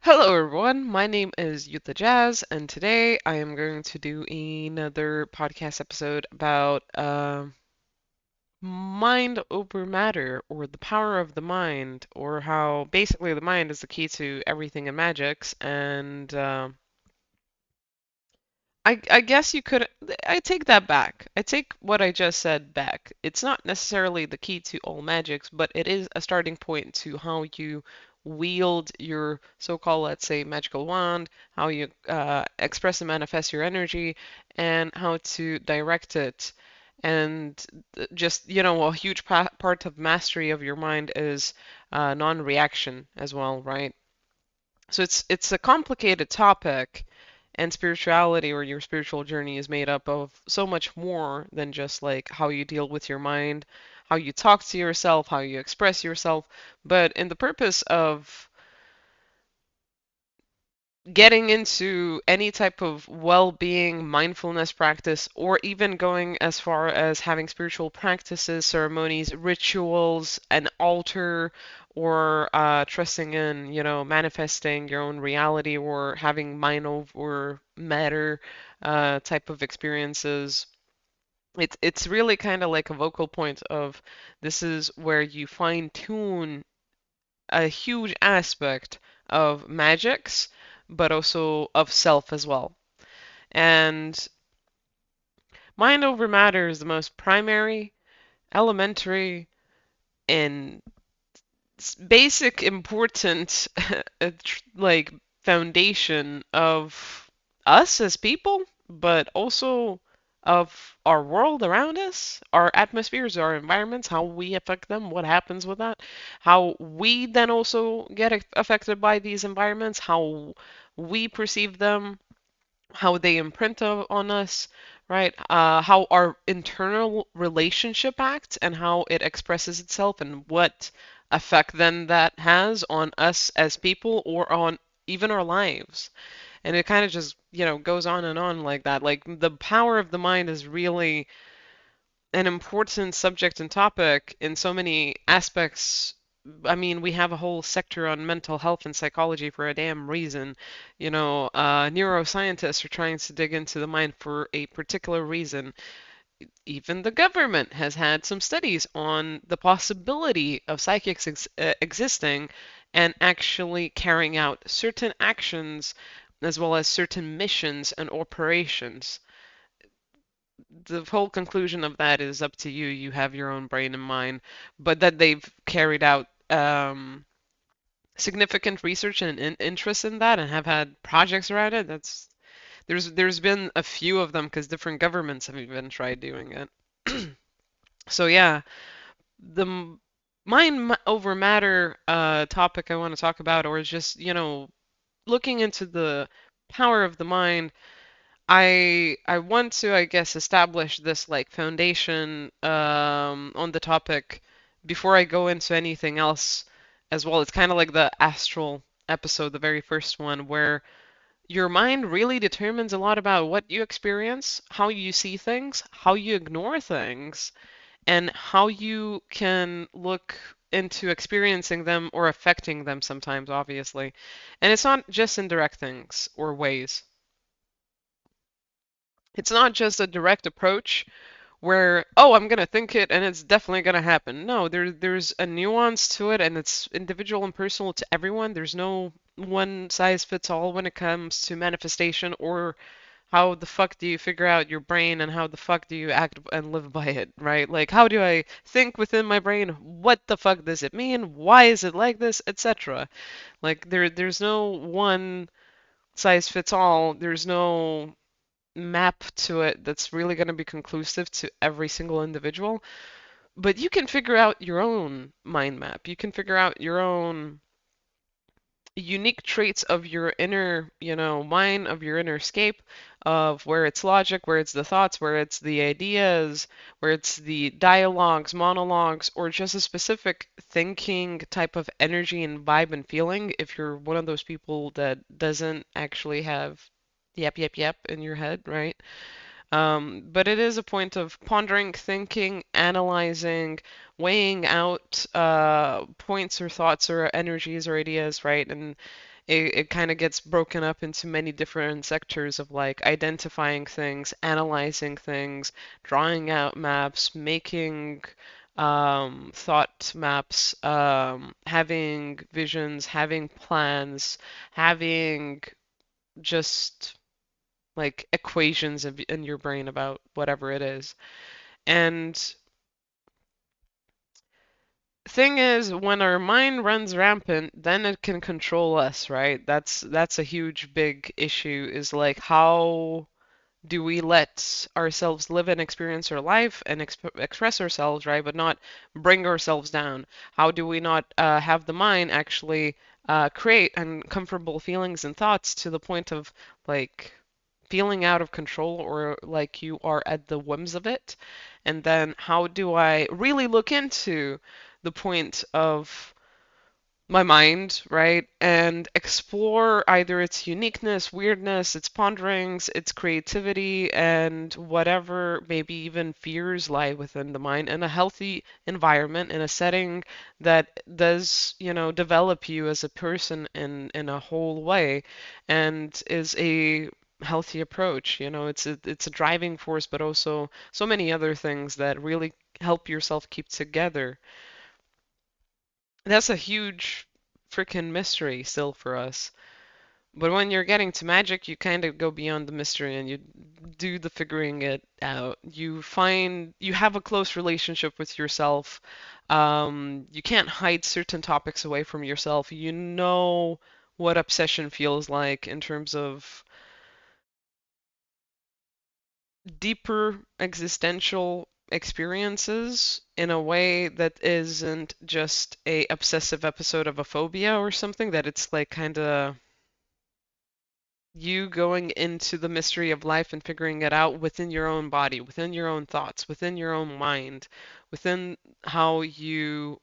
Hello everyone, my name is Yuta Jazz, and today I am going to do another podcast episode about mind over matter, or the power of the mind, or how basically the mind is the key to everything in magics. And I guess you could, I take that back. I take what I just said back. It's not necessarily the key to all magics, but it is a starting point to how you wield your so-called, let's say, magical wand, how you express and manifest your energy, and how to direct it. And just, a huge part of mastery of your mind is non-reaction as well, right? So it's a complicated topic, and spirituality or your spiritual journey is made up of so much more than just like how you deal with your mind, how you talk to yourself, how you express yourself. But in the purpose of getting into any type of well-being, mindfulness practice, or even going as far as having spiritual practices, ceremonies, rituals, an altar, or trusting in, manifesting your own reality or having mind over matter type of experiences. It's really kind of like a vocal point of this is where you fine tune a huge aspect of magics, but also of self as well. And mind over matter is the most primary, elementary, and basic important like foundation of us as people, but also of our world around us, our atmospheres, our environments, how we affect them, what happens with that, how we then also get affected by these environments, how we perceive them, how they imprint on us, right? How our internal relationship acts and how it expresses itself and what effect then that has on us as people or on even our lives. And it kind of just, goes on and on like that. Like the power of the mind is really an important subject and topic in so many aspects. I mean, we have a whole sector on mental health and psychology for a damn reason. Neuroscientists are trying to dig into the mind for a particular reason. Even the government has had some studies on the possibility of psychics existing and actually carrying out certain actions as well as certain missions and operations. The whole conclusion of that is up to you. You have your own brain and mind, but that they've carried out significant research and interest in that and have had projects around it. There's been a few of them because different governments have even tried doing it. So yeah, the mind over matter topic I want to talk about, or is just looking into the power of the mind. I want to, I guess, establish this like foundation on the topic before I go into anything else as well. It's kind of like the astral episode, the very first one, where your mind really determines a lot about what you experience, how you see things, how you ignore things, and how you can look into experiencing them or affecting them sometimes, obviously. And it's not just in direct things or ways. It's not just a direct approach where, oh, I'm gonna think it and it's definitely gonna happen. No, there's a nuance to it and it's individual and personal to everyone. There's no one size fits all when it comes to manifestation or how the fuck do you figure out your brain and how the fuck do you act and live by it, right? Like how do I think within my brain? What the fuck does it mean? Why is it like this, etc. Like there's no one size fits all. There's no map to it that's really going to be conclusive to every single individual. But you can figure out your own mind map. You can figure out your own unique traits of your inner, mind, of your inner scape, of where it's logic, where it's the thoughts, where it's the ideas, where it's the dialogues, monologues, or just a specific thinking type of energy and vibe and feeling. If you're one of those people that doesn't actually have yep, yep, yep in your head, right? But it is a point of pondering, thinking, analyzing, weighing out points or thoughts or energies or ideas, right? And it kind of gets broken up into many different sectors of like identifying things, analyzing things, drawing out maps, making thought maps, having visions, having plans, having just like equations in your brain about whatever it is. And thing is, when our mind runs rampant, then it can control us, right? That's a huge big issue is like how do we let ourselves live and experience our life and express ourselves, right? But not bring ourselves down. How do we not have the mind actually create uncomfortable feelings and thoughts to the point of like feeling out of control or like you are at the whims of it? And then how do I really look into the point of my mind, right? And explore either its uniqueness, weirdness, its ponderings, its creativity, and whatever maybe even fears lie within the mind in a healthy environment, in a setting that does, develop you as a person in a whole way and is a healthy approach. It's a driving force, but also so many other things that really help yourself keep together. That's a huge freaking mystery still for us. But when you're getting to magic, you kind of go beyond the mystery and you do the figuring it out. You have a close relationship with yourself. You can't hide certain topics away from yourself. You know what obsession feels like in terms of deeper existential experiences in a way that isn't just a obsessive episode of a phobia or something, that it's like kind of you going into the mystery of life and figuring it out within your own body, within your own thoughts, within your own mind, within how you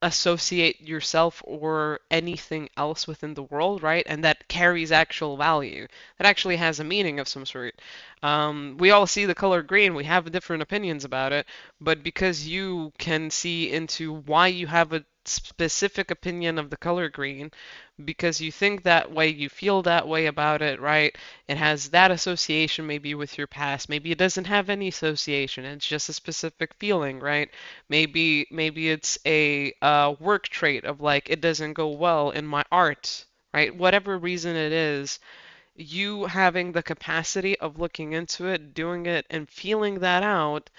associate yourself or anything else within the world, right? And that carries actual value. That actually has a meaning of some sort. We all see the color green, we have different opinions about it, but because you can see into why you have a specific opinion of the color green, because you think that way, you feel that way about it, right? It has that association maybe with your past. Maybe it doesn't have any association. It's just a specific feeling, right? Maybe it's a work trait of like it doesn't go well in my art, right? Whatever reason it is, you having the capacity of looking into it, doing it, and feeling that out,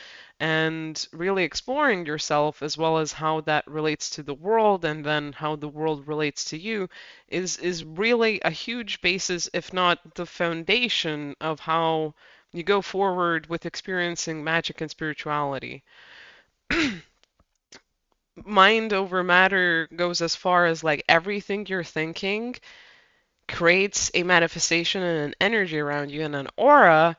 and really exploring yourself as well as how that relates to the world and then how the world relates to you is really a huge basis, if not the foundation, of how you go forward with experiencing magic and spirituality. Mind over matter goes as far as like everything you're thinking creates a manifestation and an energy around you and an aura.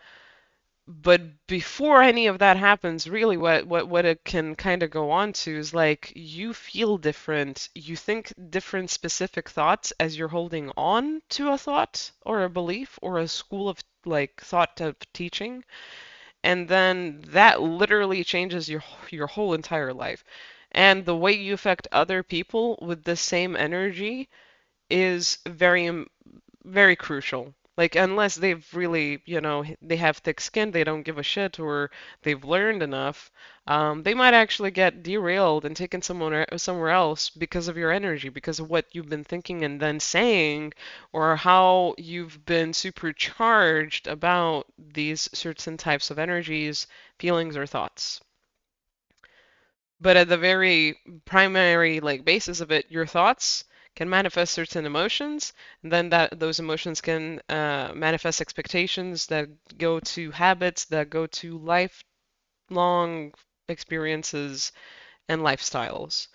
But before any of that happens, really what it can kind of go on to is like you feel different. You think different specific thoughts as you're holding on to a thought or a belief or a school of like thought of teaching. And then that literally changes your whole entire life. And the way you affect other people with the same energy is very crucial. Like, unless they've really, they have thick skin, they don't give a shit, or they've learned enough, they might actually get derailed and taken somewhere else because of your energy, because of what you've been thinking and then saying, or how you've been supercharged about these certain types of energies, feelings, or thoughts. But at the very primary like basis of it, your thoughts can manifest certain emotions, and then that those emotions can manifest expectations that go to habits, that go to lifelong experiences and lifestyles.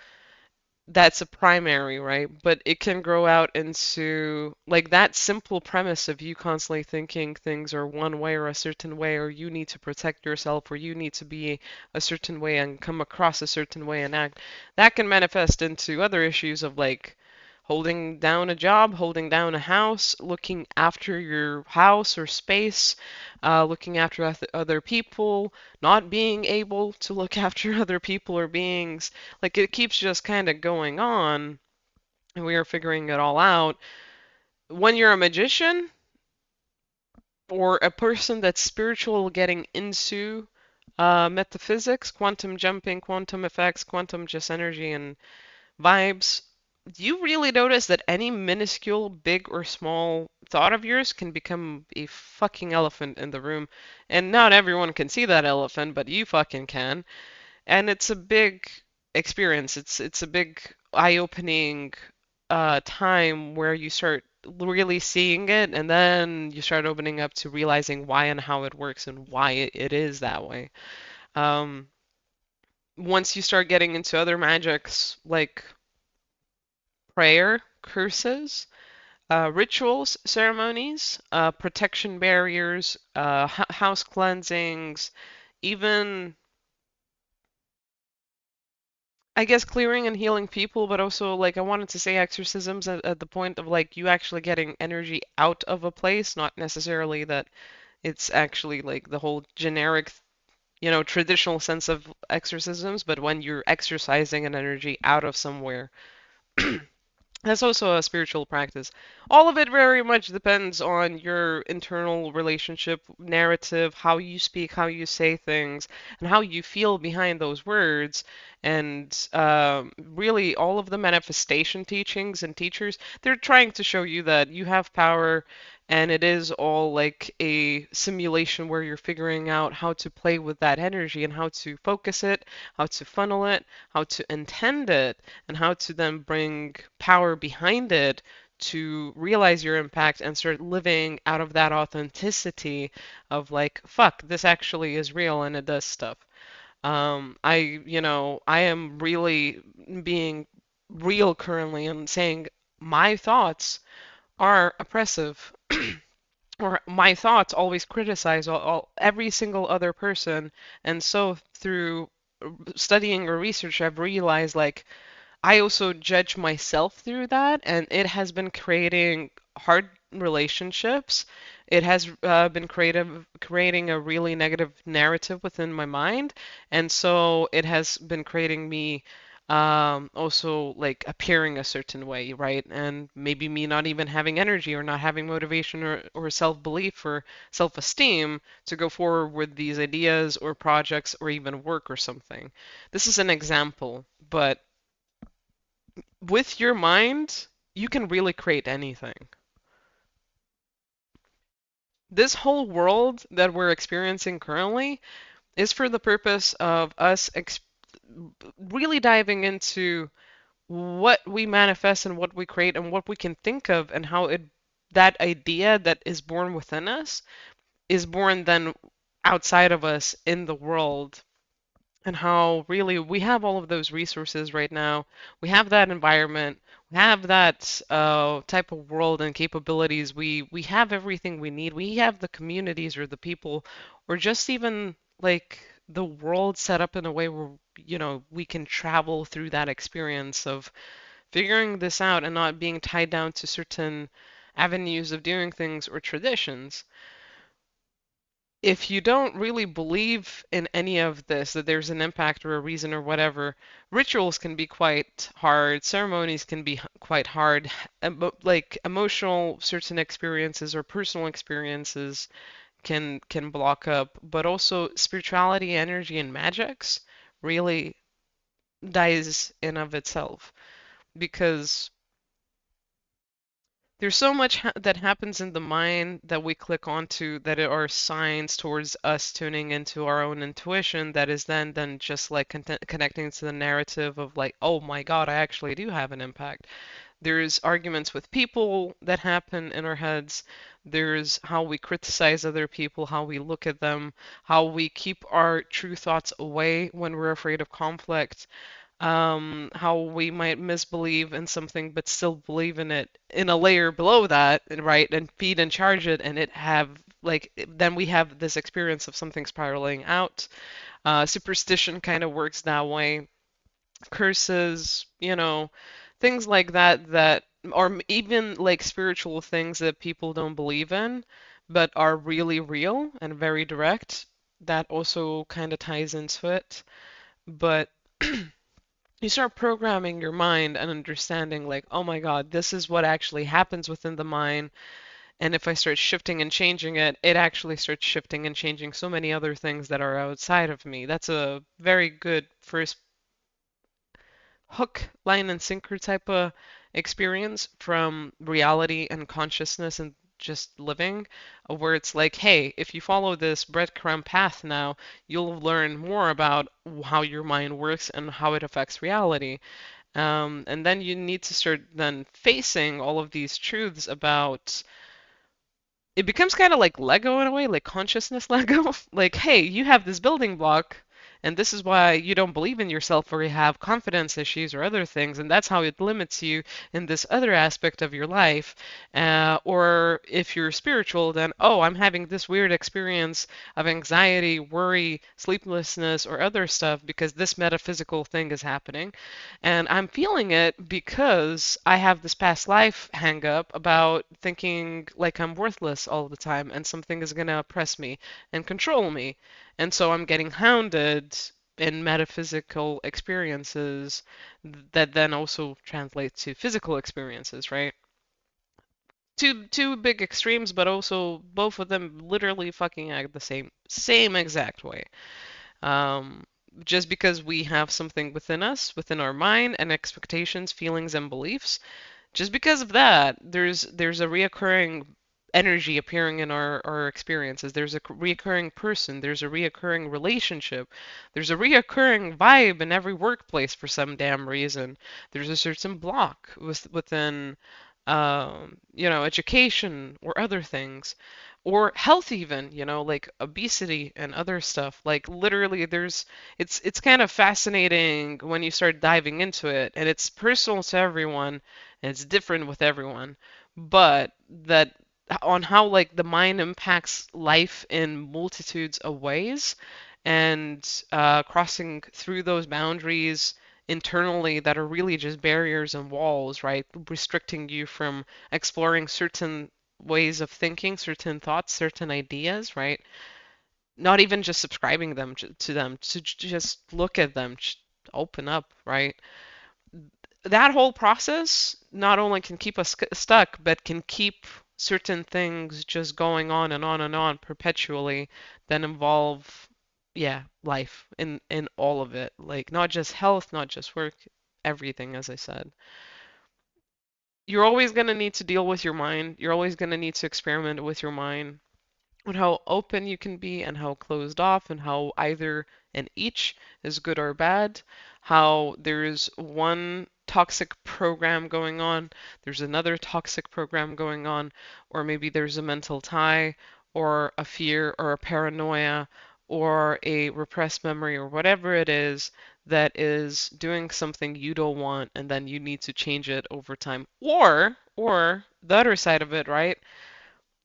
That's a primary, right? But it can grow out into like that simple premise of you constantly thinking things are one way or a certain way, or you need to protect yourself, or you need to be a certain way and come across a certain way and act. That can manifest into other issues of like holding down a job, holding down a house, looking after your house or space, looking after other people, not being able to look after other people or beings. Like it keeps just kind of going on, and we are figuring it all out. when you're a magician or a person that's spiritual getting into metaphysics, quantum jumping, quantum effects, quantum just energy and vibes, you really notice that any minuscule, big or small thought of yours can become a fucking elephant in the room. And not everyone can see that elephant, but you fucking can. And it's a big experience. It's a big eye-opening time where you start really seeing it, and then you start opening up to realizing why and how it works and why it is that way. Um, Once you start getting into other magics like prayer, curses, rituals, ceremonies, protection barriers, house cleansings, even I guess clearing and healing people, but also like I wanted to say exorcisms at the point of like you actually getting energy out of a place, not necessarily that it's actually like the whole generic, traditional sense of exorcisms, but when you're exercising an energy out of somewhere. That's also a spiritual practice. All of it very much depends on your internal relationship, narrative, how you speak, how you say things, and how you feel behind those words. And really, all of the manifestation teachings and teachers, they're trying to show you that you have power, and it is all like a simulation where you're figuring out how to play with that energy and how to focus it, how to funnel it, how to intend it and how to then bring power behind it to realize your impact and start living out of that authenticity of like, fuck, this actually is real and it does stuff. I am really being real currently and saying my thoughts are oppressive or my thoughts always criticize every single other person. And so through studying or research, I've realized like I also judge myself through that, and it has been creating hard relationships. It has been creating a really negative narrative within my mind, and so it has been creating me also like appearing a certain way, right? And maybe me not even having energy or not having motivation or self-belief or self-esteem to go forward with these ideas or projects or even work or something. This is an example, but with your mind, you can really create anything. This whole world that we're experiencing currently is for the purpose of us really diving into what we manifest and what we create and what we can think of and how that idea that is born within us is born then outside of us in the world and how really we have all of those resources right now. We have that environment. We have that type of world and capabilities. We have everything we need. We have the communities or the people, or just even like the world set up in a way where we can travel through that experience of figuring this out and not being tied down to certain avenues of doing things or traditions. If you don't really believe in any of this, that there's an impact or a reason or whatever, rituals can be quite hard, ceremonies can be quite hard, like emotional certain experiences or personal experiences can block up, but also spirituality, energy, and magics really dies in of itself because there's so much that happens in the mind that we click onto that are signs towards us tuning into our own intuition that is then just like connecting to the narrative of like, oh my God, I actually do have an impact. There's arguments with people that happen in our heads. There's how we criticize other people, how we look at them, how we keep our true thoughts away when we're afraid of conflict, how we might misbelieve in something but still believe in it in a layer below that, and right, and feed and charge it, and it have like then we have this experience of something spiraling out. Superstition kind of works that way. Curses, things like that, or even like spiritual things that people don't believe in, but are really real and very direct. That also kind of ties into it. But you start programming your mind and understanding, like, oh my God, this is what actually happens within the mind. And if I start shifting and changing it, it actually starts shifting and changing so many other things that are outside of me. That's a very good first hook, line, and sinker type of experience from reality and consciousness and just living, where it's like, hey, if you follow this breadcrumb path now, you'll learn more about how your mind works and how it affects reality. And then you need to start then facing all of these truths about it becomes kind of like Lego in a way, like consciousness Lego. Like, hey, you have this building block, and this is why you don't believe in yourself or you have confidence issues or other things, and that's how it limits you in this other aspect of your life. Or if you're spiritual, then, oh, I'm having this weird experience of anxiety, worry, sleeplessness, or other stuff because this metaphysical thing is happening. And I'm feeling it because I have this past life hang up about thinking like I'm worthless all the time and something is going to oppress me and control me. And so I'm getting hounded in metaphysical experiences that then also translate to physical experiences, right? Two big extremes, but also both of them literally fucking act the same exact way. Um, just because we have something within us, within our mind, and expectations, feelings, and beliefs, just because of that, there's a reoccurring energy appearing in our experiences. There's a reoccurring person. There's a reoccurring relationship. There's a reoccurring vibe in every workplace for some damn reason. There's a certain block within education or other things, or health even, like obesity and other stuff. Like literally it's kind of fascinating when you start diving into it, and it's personal to everyone, and it's different with everyone. But that on how like the mind impacts life in multitudes of ways, and crossing through those boundaries internally that are really just barriers and walls, right? Restricting you from exploring certain ways of thinking, certain thoughts, certain ideas, right? Not even just subscribing them, to just look at them, open up, right? That whole process not only can keep us stuck, but can keep certain things just going on and on and on perpetually that involve, yeah, life in all of it. Like not just health, not just work, everything, as I said. You're always going to need to deal with your mind. You're always going to need to experiment with your mind on how open you can be and how closed off and how either and each is good or bad, how there's one toxic program going on, there's another toxic program going on, or maybe there's a mental tie or a fear or a paranoia or a repressed memory or whatever it is that is doing something you don't want and then you need to change it over time. Or the other side of it, right?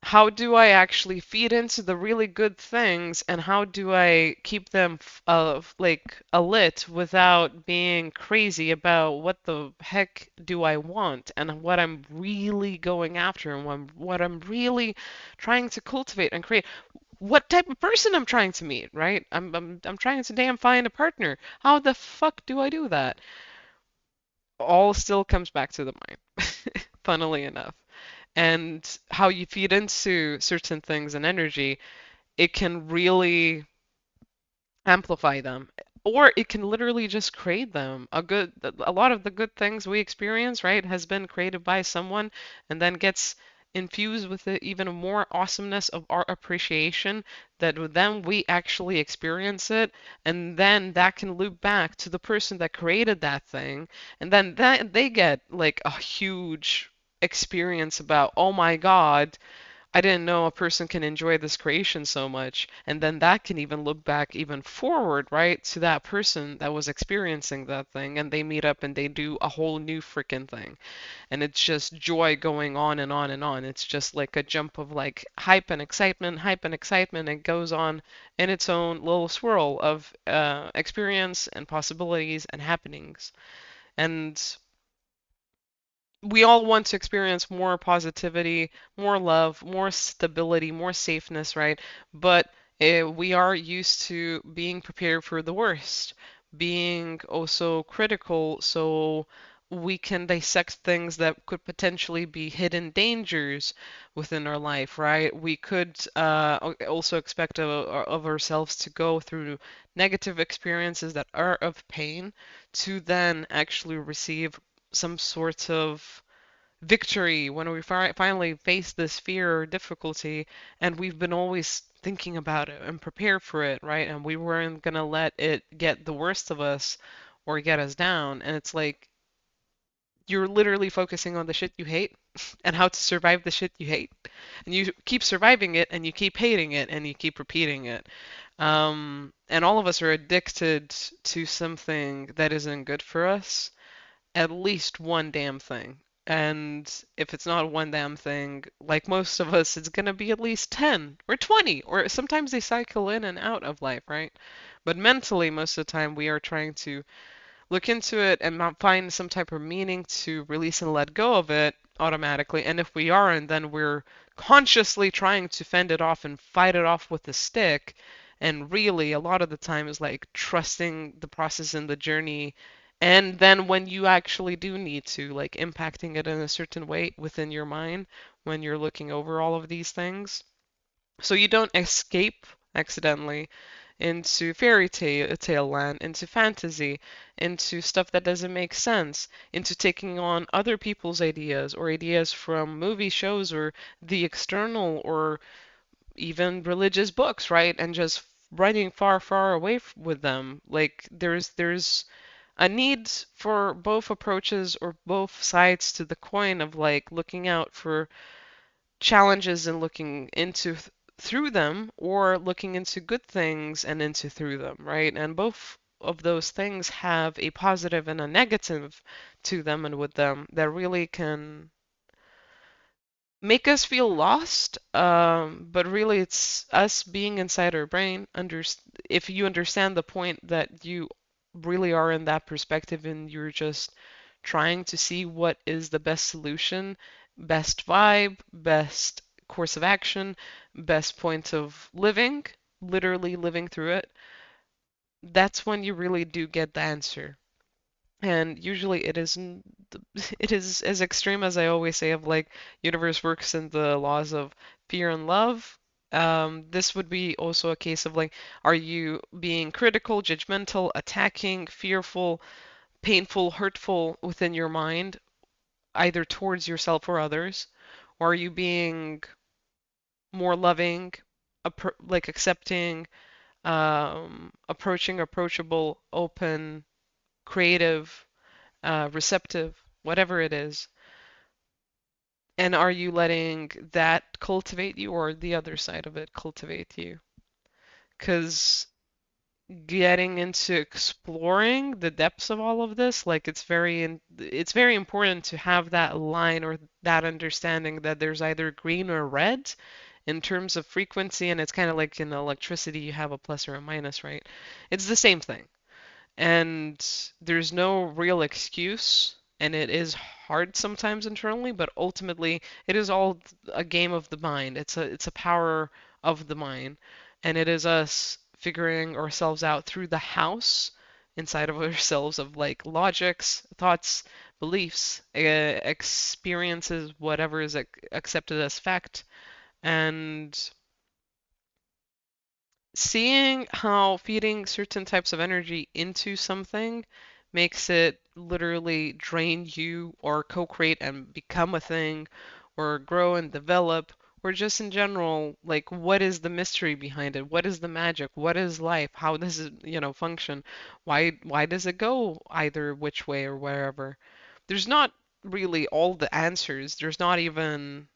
How do I actually feed into the really good things and how do I keep them like lit without being crazy about what the heck do I want and what I'm really going after and what I'm really trying to cultivate and create. What type of person I'm trying to meet, right? I'm trying to damn find a partner. How the fuck do I do that? All still comes back to the mind, funnily enough. And how you feed into certain things and energy, it can really amplify them. Or it can literally just create them. A lot of the good things we experience, right, has been created by someone and then gets infused with it even more awesomeness of our appreciation that then we actually experience it and then that can loop back to the person that created that thing and then that they get like a huge experience about, oh my God, I didn't know a person can enjoy this creation so much. And then that can even look back even forward, right, to that person that was experiencing that thing. And they meet up and they do a whole new freaking thing. And it's just joy going on and on and on. It's just like a jump of like hype and excitement. It goes on in its own little swirl of experience and possibilities and happenings. And we all want to experience more positivity, more love, more stability, more safeness, right? But we are used to being prepared for the worst. being also critical so we can dissect things that could potentially be hidden dangers within our life, right? We could also expect of ourselves to go through negative experiences that are of pain to then actually receive some sort of victory when we finally face this fear or difficulty, and we've been always thinking about it and prepared for it, right? And we weren't gonna let it get the worst of us or get us down. And it's like you're literally focusing on the shit you hate and how to survive the shit you hate. And you keep surviving it and you keep hating it and you keep repeating it. And all of us are addicted to something that isn't good for us, at least one damn thing. And if it's not one damn thing, like most of us, it's gonna be at least 10 or 20, or sometimes they cycle in and out of life, right? But mentally, most of the time, we are trying to look into it and not find some type of meaning to release and let go of it automatically. And if we aren't, then we're consciously trying to fend it off and fight it off with a stick. And really, a lot of the time is like trusting the process and the journey. And then when you actually do need to, like impacting it in a certain way within your mind when you're looking over all of these things. So you don't escape accidentally into fairy tale land, into fantasy, into stuff that doesn't make sense, into taking on other people's ideas or ideas from movie shows or the external or even religious books, right? And just running far, far away with them. Like there's a need for both approaches or both sides to the coin of like looking out for challenges and looking into through them or looking into good things and into through them, right? And both of those things have a positive and a negative to them and with them that really can make us feel lost. But really, it's us being inside our brain. If you understand the point that you really are in that perspective and you're just trying to see what is the best solution, best vibe, best course of action, best point of living, literally living through it, that's when you really do get the answer. And usually it is as extreme as I always say of like universe works in the laws of fear and love. This would be also a case of like, are you being critical, judgmental, attacking, fearful, painful, hurtful within your mind, either towards yourself or others? Or are you being more loving, like accepting, approachable, open, creative, receptive, whatever it is? And are you letting that cultivate you or the other side of it cultivate you? Because getting into exploring the depths of all of this, like it's very important to have that line or that understanding that there's either green or red in terms of frequency, and it's kind of like in electricity, you have a plus or a minus, right? It's the same thing. And there's no real excuse, and it is hard sometimes internally, but ultimately it is all a game of the mind. It's a power of the mind, and it is us figuring ourselves out through the house inside of ourselves of like logics, thoughts, beliefs, experiences, whatever is accepted as fact, and seeing how feeding certain types of energy into something makes it literally drain you or co-create and become a thing or grow and develop or just in general, like what is the mystery behind it? What is the magic? What is life? How does it, function? Why does it go either which way or wherever? There's not really all the answers. There's not even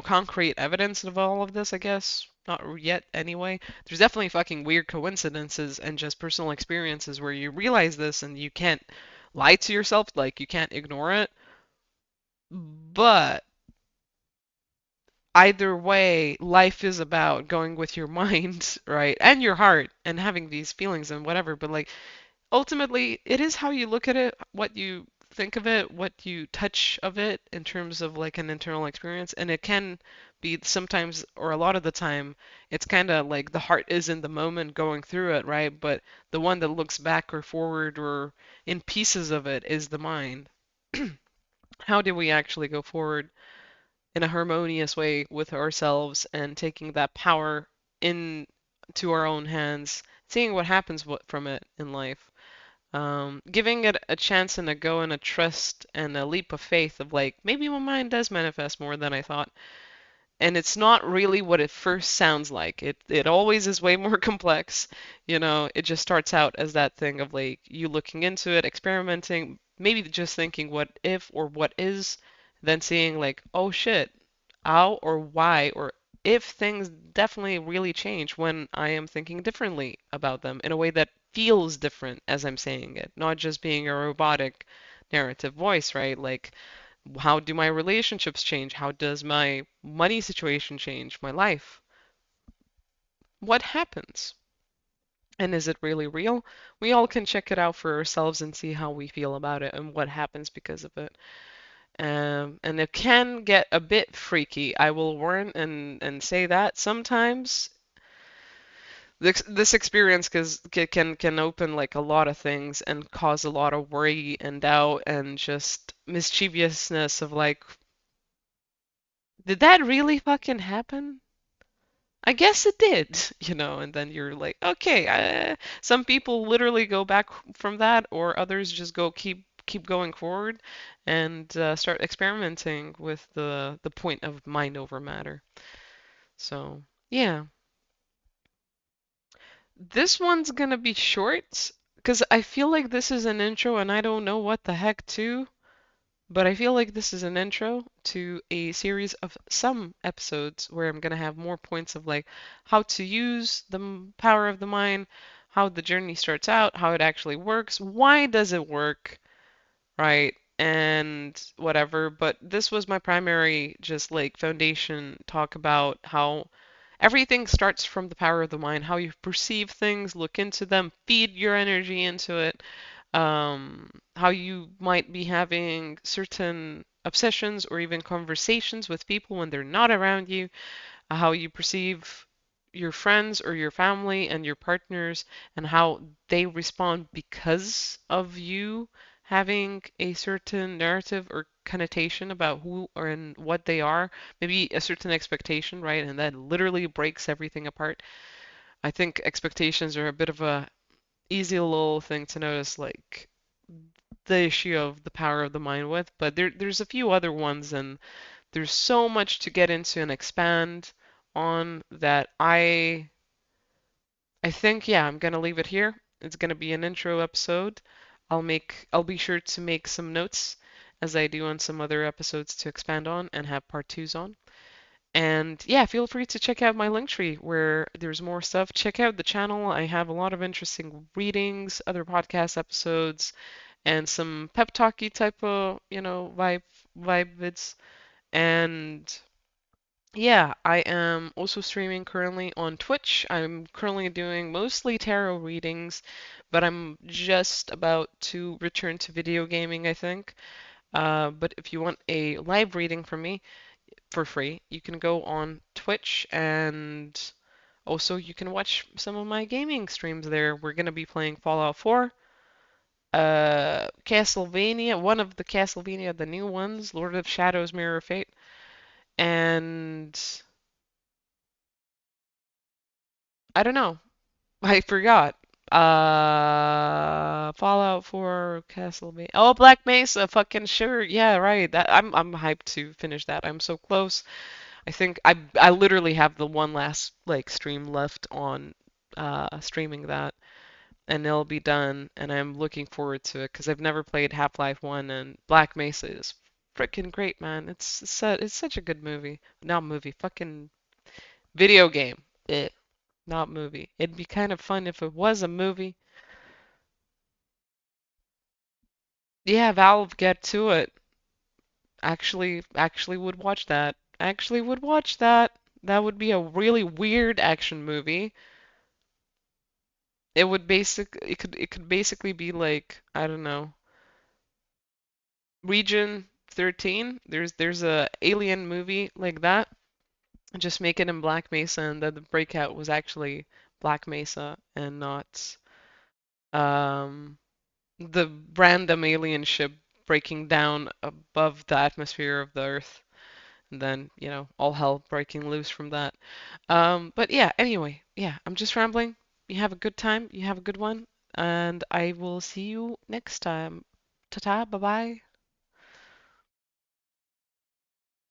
concrete evidence of all of this, I guess. Not yet, anyway. There's definitely fucking weird coincidences and just personal experiences where you realize this and you can't lie to yourself, like, you can't ignore it. But either way, life is about going with your mind, right? And your heart and having these feelings and whatever. But, like, ultimately, it is how you look at it, what you think of it, what you touch of it in terms of like an internal experience. And it can be sometimes, or a lot of the time, it's kind of like the heart is in the moment going through it, right? But the one that looks back or forward or in pieces of it is the mind. How do we actually go forward in a harmonious way with ourselves and taking that power into our own hands, seeing what happens from it in life? Giving it a chance and a go and a trust and a leap of faith of like, maybe my mind does manifest more than I thought. And it's not really what it first sounds like. It always is way more complex. It just starts out as that thing of like you looking into it, experimenting, maybe just thinking what if or what is, then seeing like, oh shit, how or why or if things definitely really change when I am thinking differently about them in a way that feels different as I'm saying it, not just being a robotic narrative voice, right? Like how do my relationships change? How does my money situation change? My life? What happens? And is it really real? We all can check it out for ourselves and see how we feel about it and what happens because of it. And it can get a bit freaky. I will warn and say that sometimes this experience can open like a lot of things and cause a lot of worry and doubt and just mischievousness of like, did that really fucking happen? I guess it did, and then you're like, okay, some people literally go back from that, or others just keep going forward and start experimenting with the point of mind over matter. So, yeah, this one's gonna be short because I feel like this is an intro and I don't know what the heck to. But I feel like this is an intro to a series of some episodes where I'm going to have more points of like how to use the power of the mind, how the journey starts out, how it actually works, why does it work, right? And whatever. But this was my primary just like foundation talk about how everything starts from the power of the mind, how you perceive things, look into them, feed your energy into it, how you might be having certain obsessions or even conversations with people when they're not around you, how you perceive your friends or your family and your partners, and how they respond because of you having a certain narrative or connotation about who or and what they are, maybe a certain expectation, right? And that literally breaks everything apart. I think expectations are a bit of a easy little thing to notice, like the issue of the power of the mind with, but there's a few other ones, and there's so much to get into and expand on that I think yeah, I'm gonna leave it here. It's gonna be an intro episode. I'll be sure to make some notes as I do on some other episodes to expand on and have part twos on. And yeah, feel free to check out my link tree where there's more stuff. Check out the channel. I have a lot of interesting readings, other podcast episodes, and some pep talky type of, vibe vids. And yeah, I am also streaming currently on Twitch. I'm currently doing mostly tarot readings, but I'm just about to return to video gaming, I think. But if you want a live reading from me for free, you can go on Twitch and also you can watch some of my gaming streams there. We're gonna be playing Fallout 4, Castlevania, one of the Castlevania, the new ones, Lord of Shadows, Mirror of Fate, and I don't know. I forgot. Fallout 4, Castlevania. Oh, Black Mesa, fucking sure. Yeah, right. I'm hyped to finish that. I'm so close. I think I literally have the one last like stream left on streaming that, and it'll be done, and I'm looking forward to it because I've never played Half-Life 1, and Black Mesa is freaking great, man. It's such a good movie. Not movie, fucking video game. Not movie. It'd be kind of fun if it was a movie. Yeah, Valve, get to it. Actually would watch that. Actually would watch that. That would be a really weird action movie. It could basically be like, I don't know. Region 13. There's a alien movie like that. Just make it in Black Mesa, and that the breakout was actually Black Mesa and not um the random alien ship breaking down above the atmosphere of the Earth, and then, all hell breaking loose from that. But yeah, anyway, yeah, I'm just rambling. You have a good time, you have a good one, and I will see you next time. Ta-ta, bye-bye.